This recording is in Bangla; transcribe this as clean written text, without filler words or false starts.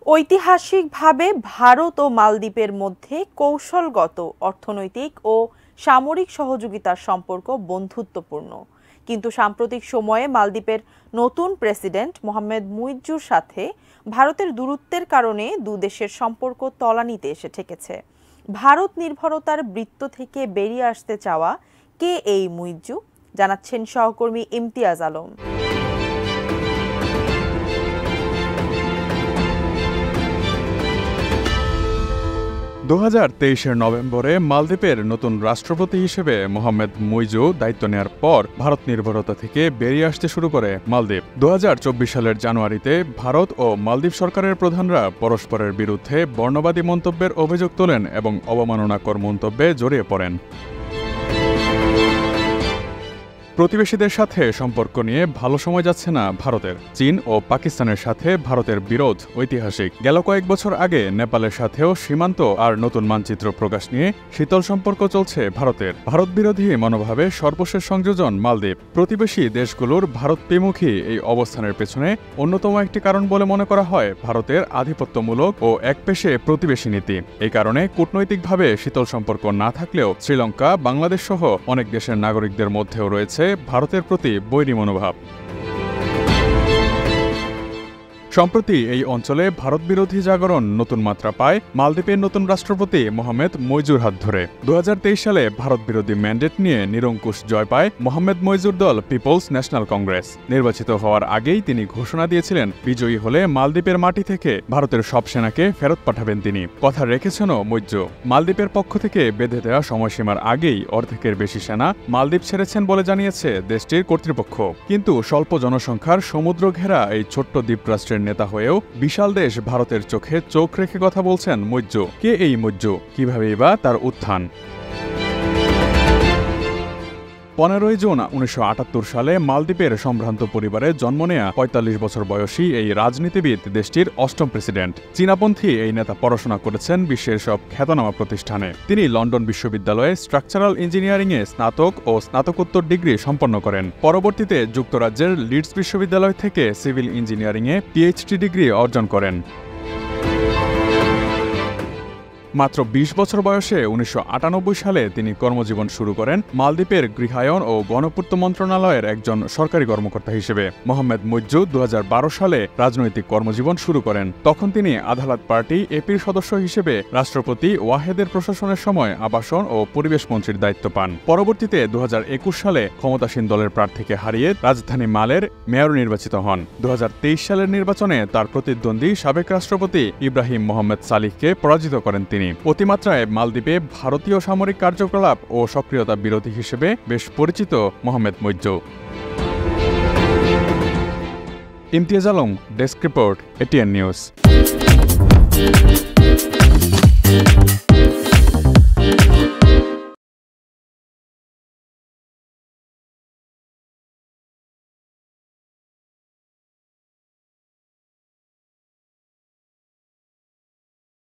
ঐতিহাসিকভাবে ভারত ও মালদ্বীপের মধ্যে কৌশলগত, অর্থনৈতিক ও সামরিক সহযোগিতার সম্পর্ক বন্ধুত্বপূর্ণ। কিন্তু সাম্প্রতিক সময়ে মালদ্বীপের নতুন প্রেসিডেন্ট মোহাম্মদ মুইজ্জুর সাথে ভারতের দূরত্বের কারণে দুদেশের সম্পর্ক তলানিতে এসে ঠেকেছে। ভারত নির্ভরতার বৃত্ত থেকে বেরিয়ে আসতে চাওয়া কে এই মুইজ্জু, জানাচ্ছেন সহকর্মী ইমতিয়াজ আলম। 2023-এর নভেম্বরে মালদ্বীপের নতুন রাষ্ট্রপতি হিসেবে মোহাম্মদ মুইজ্জু দায়িত্ব নেওয়ার পর ভারত নির্ভরতা থেকে বেরিয়ে আসতে শুরু করে মালদ্বীপ। 2024 সালের জানুয়ারিতে ভারত ও মালদ্বীপ সরকারের প্রধানরা পরস্পরের বিরুদ্ধে বর্ণবাদী মন্তব্যের অভিযোগ তোলেন এবং অবমাননাকর মন্তব্যে জড়িয়ে পড়েন। প্রতিবেশীদের সাথে সম্পর্ক নিয়ে ভালো সময় যাচ্ছে না ভারতের। চীন ও পাকিস্তানের সাথে ভারতের বিরোধ ঐতিহাসিক। গেল কয়েক বছর আগে নেপালের সাথেও সীমান্ত আর নতুন মানচিত্র প্রকাশ নিয়ে শীতল সম্পর্ক চলছে ভারতের। ভারত বিরোধী মনোভাবে সর্বশেষ সংযোজন মালদ্বীপ। প্রতিবেশী দেশগুলোর ভারত বিমুখী এই অবস্থানের পেছনে অন্যতম একটি কারণ বলে মনে করা হয় ভারতের আধিপত্যমূলক ও একপেশে প্রতিবেশী নীতি। এই কারণে কূটনৈতিকভাবে শীতল সম্পর্ক না থাকলেও শ্রীলঙ্কা, বাংলাদেশ সহ অনেক দেশের নাগরিকদের মধ্যেও রয়েছে ভারতের প্রতি বৈরী মনোভাব। সম্প্রতি এই অঞ্চলে ভারত বিরোধী জাগরণ নতুন মাত্রা পায় মালদ্বীপের নতুন রাষ্ট্রপতি মোহাম্মদ মুইজ্জুর হাত ধরে। 2023 সালে ভারত বিরোধী ম্যান্ডেট নিয়ে নিরঙ্কুশ জয় পায় মোহাম্মদ মুইজ্জুর দল পিপলস ন্যাশনাল কংগ্রেস। নির্বাচিত হওয়ার আগেই তিনি ঘোষণা দিয়েছিলেন বিজয়ী হলে মালদ্বীপের মাটি থেকে ভারতের সব সেনাকে ফেরত পাঠাবেন তিনি। কথা রেখেছেনও মুইজ্জু। মালদ্বীপের পক্ষ থেকে বেঁধে দেওয়া সময়সীমার আগেই অর্ধেকের বেশি সেনা মালদ্বীপ ছেড়েছেন বলে জানিয়েছে দেশটির কর্তৃপক্ষ। কিন্তু স্বল্প জনসংখ্যার সমুদ্র ঘেরা এই ছোট্ট দ্বীপরাষ্ট্রের নেতা হয়েও বিশাল দেশ ভারতের চোখে চোখ রেখে কথা বলছেন মুইজ্জু। কে এই মুইজ্জু, কিভাবেই বা তার উত্থান? 15 জুন 1978 সালে মালদ্বীপের সম্ভ্রান্ত পরিবারে জন্ম নেয়া 45 বছর বয়সী এই রাজনীতিবিদ দেশটির 8ম প্রেসিডেন্ট। চীনাপন্থী এই নেতা পড়াশোনা করেছেন বিশ্বের সব খ্যাতনামা প্রতিষ্ঠানে। তিনি লন্ডন বিশ্ববিদ্যালয়ে স্ট্রাকচারাল ইঞ্জিনিয়ারিংয়ে স্নাতক ও স্নাতকোত্তর ডিগ্রি সম্পন্ন করেন। পরবর্তীতে যুক্তরাজ্যের লিডস বিশ্ববিদ্যালয় থেকে সিভিল ইঞ্জিনিয়ারিংয়ে পিএইচডি ডিগ্রি অর্জন করেন। মাত্র 20 বছর বয়সে 1998 সালে তিনি কর্মজীবন শুরু করেন মালদ্বীপের গৃহায়ন ও গণপূর্ত মন্ত্রণালয়ের একজন সরকারি কর্মকর্তা হিসেবে। মোহাম্মদ মুইজ্জু 2012 সালে রাজনৈতিক কর্মজীবন শুরু করেন। তখন তিনি আদালত পার্টি এপির সদস্য হিসেবে রাষ্ট্রপতি ওয়াহেদের প্রশাসনের সময় আবাসন ও পরিবেশ মন্ত্রীর দায়িত্ব পান। পরবর্তীতে 2021 সালে ক্ষমতাসীন দলের প্রার্থীকে হারিয়ে রাজধানী মালের মেয়র নির্বাচিত হন। 2023 সালের নির্বাচনে তার প্রতিদ্বন্দ্বী সাবেক রাষ্ট্রপতি ইব্রাহিম মোহাম্মদ সালিহকে পরাজিত করেন তিনি। অতিমাত্রায় মালদ্বীপে ভারতীয় সামরিক কার্যকলাপ ও সক্রিয়তা বিরোধী হিসেবে বেশ পরিচিত Mohammad Muizzu. Imtiaz Alam, desk report, ATN news.